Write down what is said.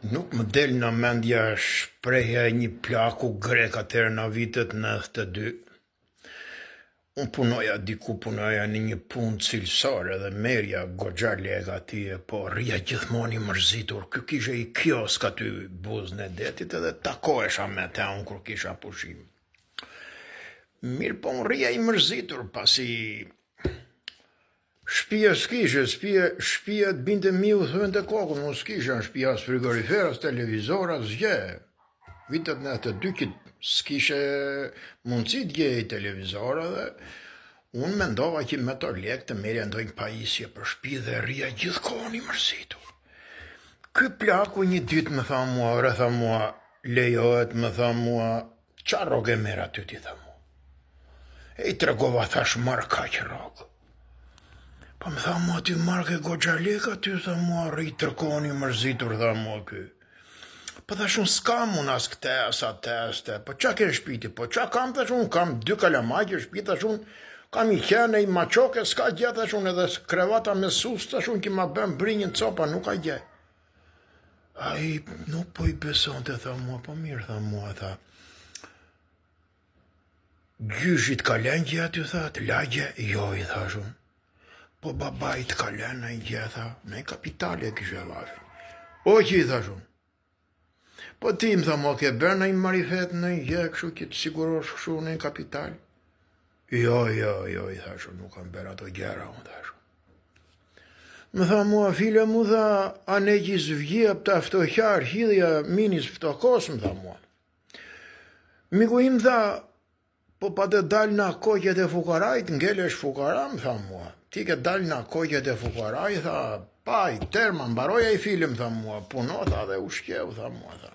Nuk më del në mendja shprehja e një plaku grek atëherë në vitet 92. Unë punoja në një punë cilësore dhe merja goxha lekë atje, po rria gjithmonë i mërzitur. Ky kishe i kiosk aty buzën e detit edhe takohesha me te unë kur kisha pushim. Mirë po unë rria i mërzitur pasi shtëpia s'kishe, shtëpia të binte miu thënë të kokën, unë s'kisha në shtëpia as frigorifer, as televizor, as gjë. Vitet 92 që s'kishe mundësi të gjej televizor dhe unë mendova që me to lekë të merja ndonjë pajisje për shtëpi dhe rria gjithkohën i mërzitur. Ky plaku një ditë më tha mua, lejohet, më tha mua, qa rogë e merr aty ti tha mua. E i tregova thash marr kaq rogë. Po më tha mua ty marrë ke goxha lekë aty, tha mua rri tërkoni mërzitur, tha mua ky. Po thash unë s'kam unë as këte, as atë, po qa ke shpiti, po qa kam thash unë, kam 2 kalamajë shpiti, thash unë, kam i qene, i maqoke, s'ka gjë, thash unë, edhe krevata me sus, thash unë, ki ma bëm brinjën copa, nuk ka gjë. A i nuk po i besonte, tha mua, po mirë, tha mua, tha. Gjyshit ka lëngje aty, tha, të lagje, jo, i thash unë. Po babait ka lënë i gjetha, me kapitale e kishe lafin. O që i thashun, po ti më tha mo ke bërë në i marifet në i gjë, këshu që të sigurosh këshu në i kapital? Jo, i thashun, nuk kam bërë ato gjera, unë thashun. Më tha mua, file mu tha, a ne që zvgjep të aftohjar, hidhja minis ftokos, më tha mua. Miku im tha, po pa të dal në koqet e fukarajt, ngelesh fukara, më tha mua. Ti ke dal në koqet e fukarajt, tha, pa i terma, mbaroja i film, tha mua, punota dhe ushqev, tha mua, tha.